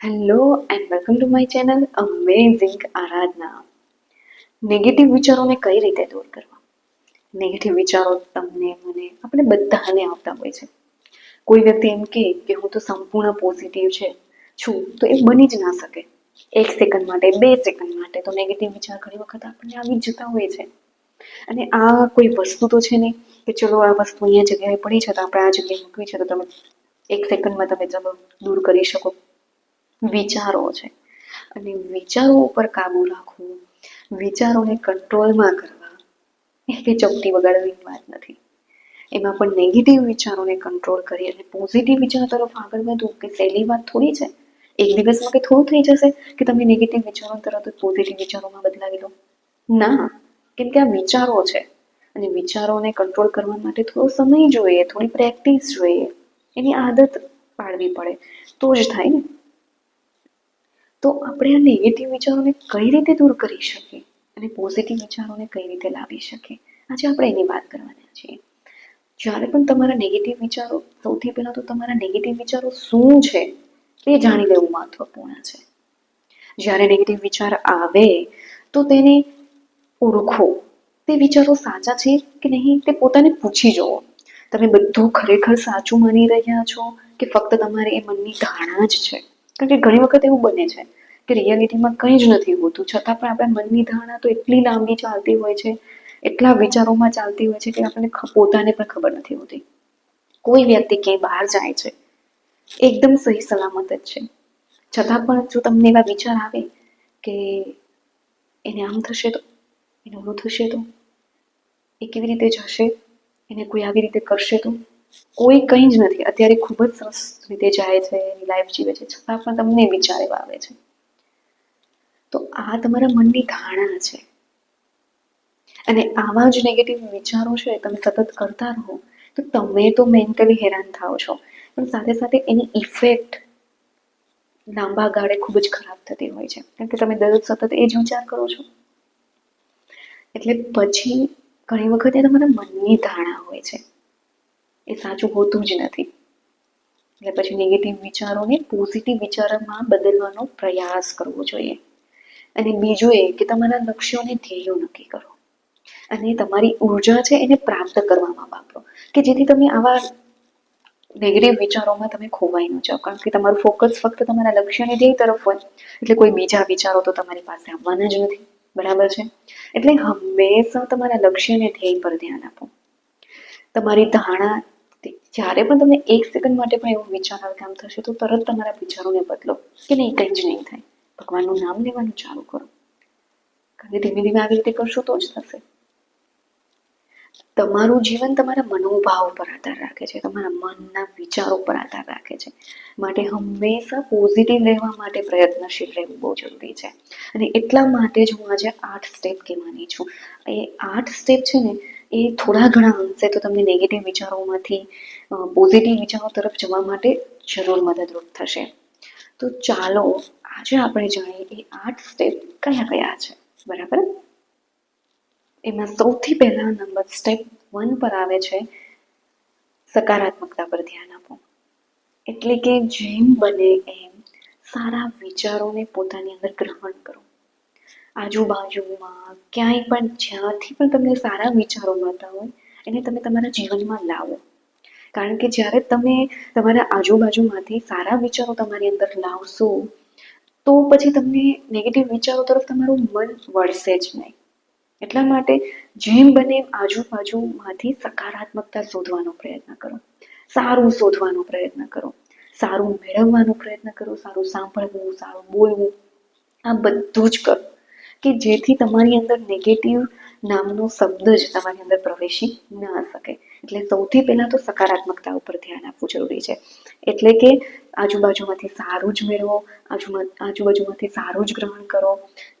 Hello and welcome to my channel amazing Aradhana. Negative વિચારોને કઈ રીતે દૂર કરવા? નેગેટિવ વિચારો તમને મને આપણે બધાને આવતા હોય છે. કોઈ વ્યક્તિ એમ કે હું તો સંપૂર્ણ પોઝિટિવ છું તો એ બની જ ના શકે. 1 સેકન્ડ માટે 2 સેકન્ડ માટે તો નેગેટિવ વિચાર ઘણી વખત આપણને આવી જ જતા હોય છે. અને આ કોઈ વસ્તુ તો છે નહીં કે ચલો આ વસ્તુ અહીંયા જગ્યાએ પડી છે તો આપણે આ જગ્યાએ મૂકવી છે તો તમે 1 સેકન્ડમાં તમે ચલો દૂર કરી શકો. વિચારો છે અને વિચારો ઉપર કાબુ રાખવું, વિચારોને કંટ્રોલમાં કરવા એ કે ચપટી વગાડવાની વાત નથી. એમાં પણ નેગેટિવ વિચારોને કંટ્રોલ કરી અને પોઝિટિવ વિચાર તરફ આગળ વધવું કે સહેલી વાત થોડી છે. એક દિવસમાં કે થોડું થઈ જશે કે તમે નેગેટિવ વિચારો તરત જ પોઝિટિવ વિચારોમાં બદલાવી લો. ના, કેમ કે આ વિચારો છે અને વિચારોને કંટ્રોલ કરવા માટે થોડો સમય જોઈએ, થોડી પ્રેક્ટિસ જોઈએ, એની આદત પાડવી પડે તો જ થાય ને. તો આપણે આ નેગેટિવ વિચારોને કઈ રીતે દૂર કરી શકીએ અને પોઝિટિવ વિચારોને કઈ રીતે લાવી શકીએ, આજે આપણે એની વાત કરવાના છીએ. જ્યારે પણ તમારા નેગેટિવ વિચારો, સૌથી પહેલાં તો તમારા નેગેટિવ વિચારો શું છે એ જાણી લેવું મહત્વપૂર્ણ છે. જ્યારે નેગેટિવ વિચાર આવે તો તેને ઓળખો. તે વિચારો સાચા છે કે નહીં તે પોતાને પૂછી જુઓ. તમે બધું ખરેખર સાચું માની રહ્યા છો કે ફક્ત તમારે એ મનની ધારણા જ છે? કારણ કે ઘણી વખત એવું બને છે કે રિયાલિટીમાં કંઈ જ નથી હોતું, છતાં પણ આપણા મનની ધારણા તો એટલી લાંબી ચાલતી હોય છે, એટલા વિચારોમાં ચાલતી હોય છે કે આપણને પોતાને પણ ખબર નથી હોતી. કોઈ વ્યક્તિ ક્યાંય બહાર જાય છે, એકદમ સહી સલામત જ છે, છતાં પણ જો તમને એવા વિચાર આવે કે એને આમ થશે તો, એને ઓલું થશે તો, એ કેવી રીતે જશે, એને કોઈ આવી રીતે કરશે તો, કોઈ કંઈ જ નથી, અત્યારે ખૂબ જ સરસ રીતે જાય છે, એની લાઈફ જીવે છે, છતાં પણ તમને વિચાર એવા આવે છે. તો આ તમારા મનની ધારણા છે. અને આવા જ નેગેટિવ વિચારો છે તમે સતત કરતા રહો તો તમે તો મેન્ટલી હેરાન થાઓ છો, પણ સાથે સાથે એની ઇફેક્ટ લાંબા ગાળે ખૂબ જ ખરાબ થતી હોય છે. કારણ કે તમે દરરોજ સતત એ જ વિચાર કરો છો. એટલે પછી ઘણી વખત એ તમારા મનની ધારણા હોય છે, એ સાચું હોતું જ નથી. એટલે પછી નેગેટિવ વિચારોને પોઝિટિવ વિચારોમાં બદલવાનો પ્રયાસ કરવો જોઈએ. અને બીજું એ કે તમારા લક્ષ્યોને ધ્યેયો નક્કી કરો અને તમારી ઉર્જા છે એને પ્રાપ્ત કરવામાં વાપરો, કે જેથી તમે આવા નેગેટિવ વિચારોમાં તમે ખોવાઈ ન જાઓ. કારણ કે તમારું ફોકસ ફક્ત તમારા લક્ષ્યને ધ્યેય તરફ હોય એટલે કોઈ બીજા વિચારો તો તમારી પાસે આવવાના જ નથી. બરાબર છે? એટલે હંમેશા તમારા લક્ષ્યને ધ્યેય પર ધ્યાન આપો. તમારી ધારણા, જ્યારે પણ તમને 1 સેકન્ડ માટે પણ એવો વિચાર આવે કે આમ થશે તો તરત તમારા વિચારોને બદલો કે નહીં, કંઈ જ નહીં થાય. ભગવાનનું નામ લેવાનું ચાલુ કરો. કારણ કે ધીમે ધીમે આવી રીતે કરશો તો જ થશે. તમારું જીવન તમારા મનોભાવ પર આધાર રાખે છે, તમારા મનના વિચારો પર આધાર રાખે છે. માટે હંમેશા પોઝિટિવ રહેવા માટે પ્રયત્નશીલ રહેવું બહુ જરૂરી છે. અને એટલા માટે જ હું આજે 8 સ્ટેપ કહેવાની છું. એ 8 સ્ટેપ છે ને એ થોડા ઘણા અંશે તો તમને નેગેટિવ વિચારોમાંથી પોઝિટિવ વિચારો તરફ જવા માટે જરૂર મદદરૂપ થશે. તો ચાલો આજે આપણે જાણીએ એ 8 સ્ટેપ કયા કયા છે. બરાબર? એમાં સૌથી પહેલા નંબર સ્ટેપ 1 પર આવે છે સકારાત્મકતા પર ધ્યાન આપો. એટલે કે જેમ બને એમ સારા વિચારોને પોતાની અંદર ગ્રહણ કરો. આજુબાજુમાં ક્યાંય પણ જ્યાંથી પણ તમને સારા વિચારો મળતા હોય એને તમે તમારા જીવનમાં લાવો. કારણ કે જ્યારે તમે તમારા આજુબાજુમાંથી સારા વિચારો તમારી અંદર લાવશો તો પછી તમને નેગેટિવ વિચારો તરફ તમારું મન વળશે જ નહીં. એટલા માટે જેમ બને એમ આજુબાજુમાંથી સકારાત્મકતા શોધવાનો પ્રયત્ન કરો, સારું શોધવાનો પ્રયત્ન કરો, સારું મેળવવાનો પ્રયત્ન કરો, સારું સાંભળવું, સારું બોલવું, આ બધું જ કરો કે જેથી તમારી અંદર નેગેટિવ નામનો શબ્દ જ તમારી અંદર પ્રવેશી ના શકે. એટલે સૌથી પહેલાં તો સકારાત્મકતા ઉપર ધ્યાન આપવું જરૂરી છે. એટલે કે આજુબાજુમાંથી સારું જ મેળવો, આજુબાજુમાંથી સારું જ ગ્રહણ કરો,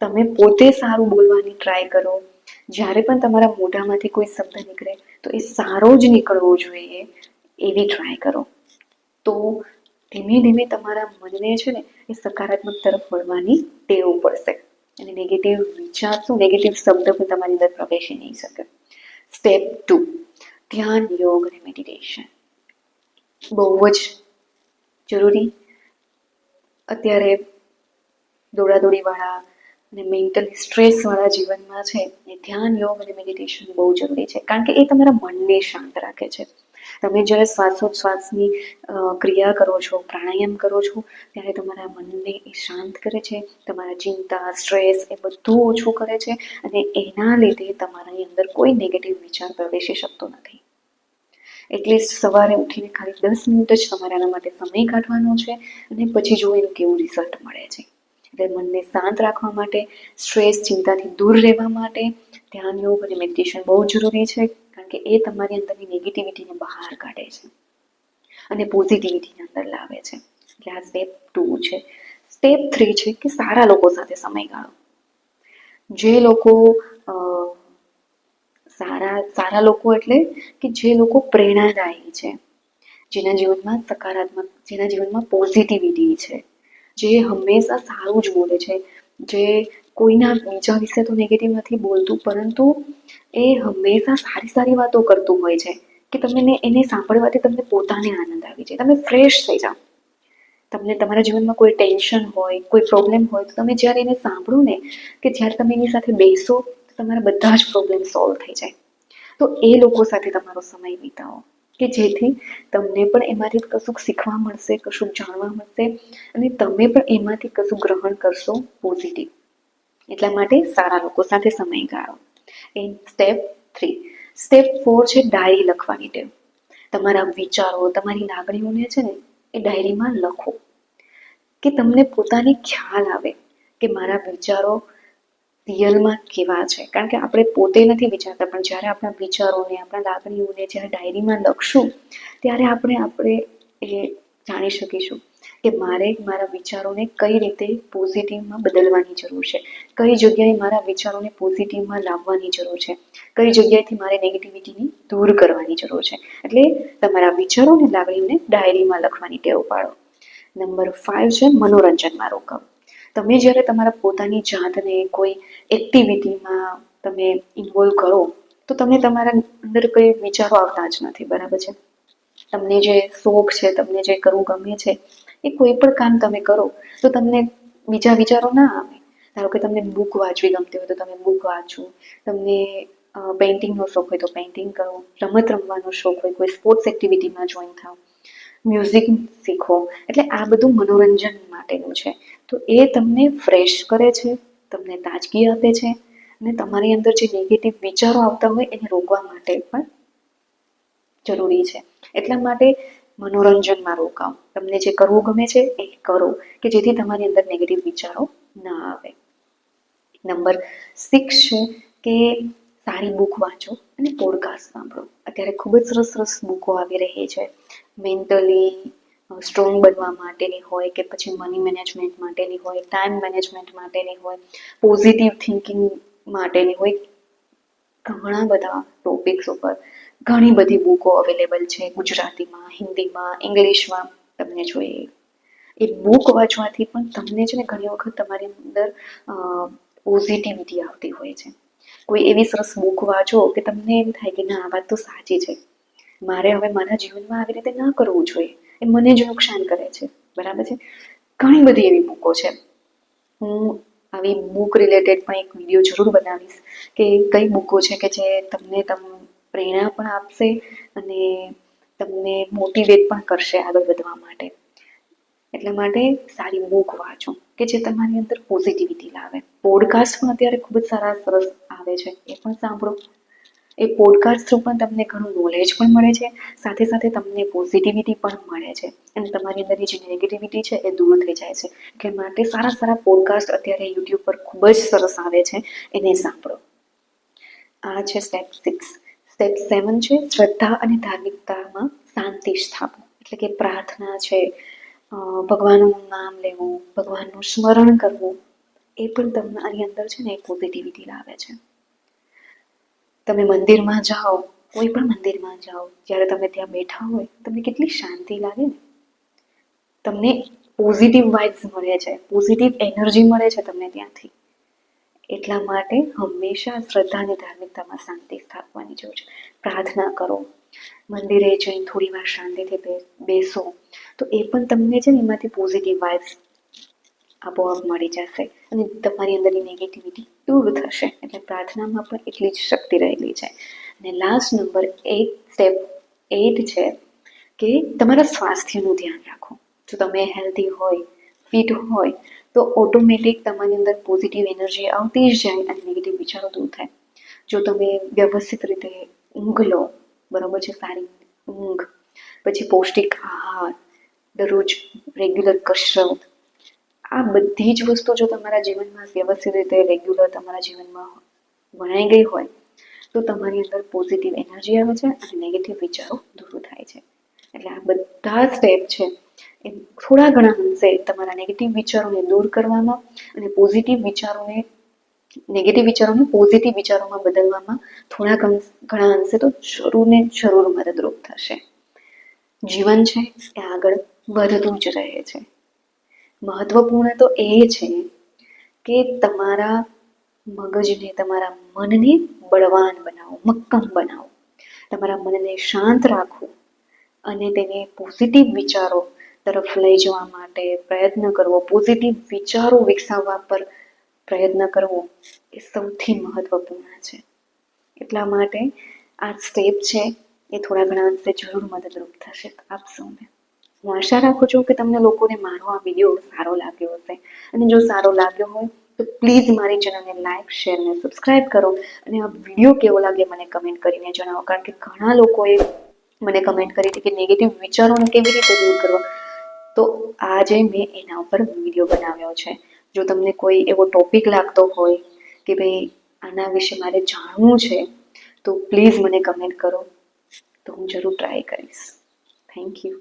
તમે પોતે સારું બોલવાની ટ્રાય કરો. જ્યારે પણ તમારા મોઢામાંથી કોઈ શબ્દ નીકળે તો એ સારો જ નીકળવો જોઈએ એવી ટ્રાય કરો. તો ધીમે ધીમે તમારા મનને છે ને એ સકારાત્મક તરફ વળવાની ટેવ પડશે અને નેગેટિવ વિચાર શું, નેગેટિવ શબ્દ પણ તમારી અંદર પ્રવેશી નહીં શકે. સ્ટેપ 2, ધ્યાન, યોગ અને મેડિટેશન. બહુ જ જરૂરી અત્યારે દોડાદોડીવાળા અને મેન્ટલી સ્ટ્રેસવાળા જીવનમાં છે એ ધ્યાન, યોગ અને મેડિટેશન બહુ જરૂરી છે, કારણ કે એ તમારા મનને શાંત રાખે છે. તમે જ્યારે શ્વાસોચ્છ્વાસની ક્રિયા કરો છો, પ્રાણાયામ કરો છો, ત્યારે તમારા મનને એ શાંત કરે છે, તમારા ચિંતા, સ્ટ્રેસ એ બધું ઓછું કરે છે, અને એના લીધે તમારાની અંદર કોઈ નેગેટિવ વિચાર પ્રવેશી શકતો નથી. એટલીસ્ટ સવારે ઉઠીને ખાલી 10 મિનિટ જ તમારે આના માટે સમય કાઢવાનો છે, અને પછી જો એનું કેવું રિઝલ્ટ મળે છે. એટલે મનને શાંત રાખવા માટે, સ્ટ્રેસ, ચિંતાથી દૂર રહેવા માટે ધ્યાન, યોગ અને મેડિટેશન બહુ જરૂરી છે, કારણ કે એ તમારી અંદરની નેગેટિવિટીને બહાર કાઢે છે અને પોઝિટિવિટીને અંદર લાવે છે. એટલે આ સ્ટેપ 2 છે. સ્ટેપ 3 છે કે સારા લોકો સાથે સમય ગાળો. જે લોકો સારા લોકો એટલે કે જે લોકો પ્રેરણાદાયી છે, જેના જીવનમાં સકારાત્મક, જેના જીવનમાં પોઝિટિવિટી છે, જે હંમેશા સારું જ બોલે છે, જે કોઈના બીજા વિશે તો નેગેટિવ નથી બોલતું, પરંતુ એ હંમેશા સારી વાતો કરતું હોય છે કે તમને એને સાંભળવાથી તમને પોતાને આનંદ આવી જાય, તમે ફ્રેશ થઈ જાઓ. તમને તમારા જીવનમાં કોઈ ટેન્શન હોય, કોઈ પ્રોબ્લેમ હોય, તો તમે જ્યારે એને સાંભળો ને, કે જ્યારે તમે એની સાથે બેસો, તો તમારા બધા જ પ્રોબ્લેમ સોલ્વ થઈ જાય. તો એ લોકો સાથે તમારો સમય વિતાવો, કે જેથી તમને પણ એમાંથી કશુંક શીખવા મળશે, કશુંક જાણવા મળશે, અને તમે પણ એમાંથી કશું ગ્રહણ કરશો પોઝિટિવ. એટલા માટે સારા લોકો સાથે સમય ગાળો. એ સ્ટેપ 3. સ્ટેપ 4 છે ડાયરી લખવાની ટેવ. તમારા વિચારો, તમારી લાગણીઓને છે ને એ ડાયરીમાં લખો, કે તમને પોતાને ખ્યાલ આવે કે મારા વિચારો રિયલમાં કેવા છે. કારણ કે આપણે પોતે નથી વિચારતા, પણ જ્યારે આપણા વિચારોને, આપણા લાગણીઓને જ્યારે ડાયરીમાં લખશું, ત્યારે આપણે એ જાણી શકીશું કે મારે મારા વિચારોને કઈ રીતે પોઝિટિવમાં બદલવાની જરૂર છે, કઈ જગ્યાએ મારા વિચારોને પોઝિટિવમાં લાવવાની જરૂર છે, કઈ જગ્યાએથી મારે નેગેટિવિટીની દૂર કરવાની જરૂર છે. એટલે તમારા વિચારો અને લાગણીઓને ડાયરીમાં લખવાની ટેવ પાડો. નંબર 5 છે મનોરંજનમાં રોકાવો. તમે જ્યારે તમારા પોતાની જાતને કોઈ એક્ટિવિટીમાં તમે ઇન્વોલ્વ કરો, તો તમે તમારા અંદર કંઈ વિચારો આવતા જ નથી, બરાબર છે. તમને જે શોખ છે, તમને જે કરવું ગમે છે, એ કોઈ પણ કામ તમે કરો તો તમને બીજા વિચારો ના આવે. ધારો કે તમને બુક વાંચવી ગમતી હોય તો તમે બુક વાંચો, તમને પેઇન્ટિંગનો શોખ હોય તો પેઇન્ટિંગ કરો, રમત રમવાનો શોખ હોય, કોઈ સ્પોર્ટ્સ એક્ટિવિટીમાં જોઈન થાઓ, મ્યુઝિક શીખો. એટલે આ બધું મનોરંજન માટેનું છે. તો એ તમને ફ્રેશ કરે છે, તમને તાજગી આપે છે, અને તમારી અંદર જે નેગેટિવ વિચારો આવતા હોય એને રોકવા માટે પણ જરૂરી છે. એટલા માટે મનોરંજનમાં રોકાઓ, તમને જે કરવું ગમે છે એ કરો, કે જેથી તમારી અંદર નેગેટિવ વિચારો ના આવે. નંબર 6 છે કે સારી બુક વાંચો અને પોડકાસ્ટ સાંભળો. અત્યારે ખૂબ જ સરસ બુકો આવી રહી છે, મેન્ટલી સ્ટ્રોંગ બનવા માટેની હોય, કે પછી મની મેનેજમેન્ટ માટેની હોય, ટાઈમ મેનેજમેન્ટ માટેની હોય, પોઝિટિવ થિંકિંગ માટેની હોય. ઘણા બધા ટોપિક્સ ઉપર ઘણી બધી બુકો અવેલેબલ છે, ગુજરાતીમાં, હિન્દીમાં, ઇંગ્લિશમાં. તમને જોઈએ એ બુક વાંચવાથી પણ તમને છે ને ઘણી વખત તમારી અંદર પોઝિટિવિટી આવતી હોય છે. કોઈ એવી સરસ બુક વાંચો કે તમને એમ થાય કે ના, આ વાત તો સાચી છે, મારે હવે મારા જીવનમાં આવી રીતે ના કરવું જોઈએ, એ મને જ નુકસાન કરે છે, બરાબર છે. ઘણી બધી એવી બુકો છે. હું આવી બુક રિલેટેડ પણ એક વિડીયો જરૂર બનાવીશ, કે કઈ બુકો છે કે જે તમને પ્રેરણા પણ આપશે અને તમને મોટિવેટ પણ કરશે આગળ વધવા માટે. એટલા માટે સારી બુક વાંચો કે જે તમારી અંદર પોઝિટિવિટી લાવે. પોડકાસ્ટ પણ અત્યારે ખૂબ જ સરસ આવે છે, એ પણ સાંભળો. એ પોડકાસ્ટ થ્રુ પણ તમને ઘણું નોલેજ પણ મળે છે, સાથે સાથે તમને પોઝિટિવિટી પણ મળે છે, અને તમારી અંદરની જે નેગેટિવિટી છે એ દૂર થઈ જાય છે. એટલે માટે સારા પોડકાસ્ટ અત્યારે યુટ્યુબ પર ખૂબ જ સરસ આવે છે, એને સાંભળો. આ છે સ્ટેપ 6. સ્ટેપ 7 છે શ્રદ્ધા અને ધાર્મિકતામાં શાંતિ સ્થાપો. એટલે કે પ્રાર્થના છે, ભગવાનનું નામ લેવું, ભગવાનનું સ્મરણ કરવું, એ પણ તમારી અંદર છે ને એક પોઝિટિવિટી લાવે છે. તમે મંદિરમાં જાઓ, કોઈ પણ મંદિરમાં જાઓ, જ્યારે તમે ત્યાં બેઠા હોય તમને કેટલી શાંતિ લાગે ને. તમને પોઝિટિવ વાઇબ્સ મળે છે, પોઝિટિવ એનર્જી મળે છે તમને ત્યાંથી. એટલા માટે હંમેશા શ્રદ્ધા અને ધાર્મિકતામાં શાંતિ સ્થાપવાની જરૂર છે. પ્રાર્થના કરો, મંદિરે જઈને થોડી વાર શાંતિથી બેસો, તો એ પણ તમને છે ને એમાંથી પોઝિટિવ વાઇબ્સ આપોઆપ મળી જશે અને તમારી અંદરની નેગેટિવિટી દૂર થશે. એટલે પ્રાર્થનામાં પણ એટલી જ શક્તિ રહેલી છે. અને લાસ્ટ નંબર 8 છે કે તમારા સ્વાસ્થ્યનું ધ્યાન રાખો. જો તમે હેલ્ધી હોય, ફિટ હોય, તો ઓટોમેટિક તમારી અંદર પોઝિટિવ એનર્જી આવતી જ જાય અને નેગેટિવ વિચારો દૂર થાય. જો તમે વ્યવસ્થિત રીતે ઊંઘ લો, બરાબર છે, સારી ઊંઘ, પછી પૌષ્ટિક આહાર, દરરોજ રેગ્યુલર કસરત, આ બધી જ વસ્તુ જો તમારા જીવનમાં વ્યવસ્થિત રીતે રેગ્યુલર તમારા જીવનમાં વણાઈ ગઈ હોય તો તમારી અંદર પોઝિટિવ એનર્જી આવે છે અને નેગેટિવ વિચારો દૂર થાય છે. એટલે આ બધા સ્ટેપ છે એ થોડા ઘણા અંશે તમારા નેગેટિવ વિચારોને દૂર કરવામાં અને નેગેટિવ વિચારોને પોઝિટિવ વિચારોમાં બદલવામાં થોડા ઘણા અંશે તો જરૂર ને જરૂર મદદરૂપ થશે. જીવન છે એ આગળ વધતું જ રહે છે. મહત્વપૂર્ણ તો એ છે કે તમારા મગજને, તમારા મનને બળવાન બનાવો, મક્કમ બનાવો. તમારા મનને શાંત રાખો અને તેને પોઝિટિવ વિચારો તરફ લઈ જવા માટે પ્રયત્ન કરવો, પોઝિટિવ વિચારો વિકસાવવા પર પ્રયત્ન કરવો એ સૌથી મહત્વપૂર્ણ છે. એટલા માટે આ સ્ટેપ છે એ થોડા ઘણા અંશે જરૂર મદદરૂપ થશે આપ સૌને. હું આશા રાખું છું કે તમને લોકોને મારો આ વિડીયો સારો લાગ્યો હશે અને જો સારો લાગ્યો હોય તો પ્લીઝ મારી ચેનલને લાઈક, શેર અને સબસ્ક્રાઈબ કરો અને આ વિડીયો કેવો લાગે મને કમેન્ટ કરીને જણાવો. કારણ કે ઘણા લોકોએ મને કમેન્ટ કરી હતી કે નેગેટિવ વિચારોને કેવી રીતે દૂર કરવા, તો આજે મેં એના ઉપર વિડીયો બનાવ્યો છે. જો તમને કોઈ એવો ટોપિક લાગતો હોય કે ભાઈ આના વિશે મારે જાણવું છે તો પ્લીઝ મને કમેન્ટ કરો, તો હું જરૂર ટ્રાય કરીશ. Thank you.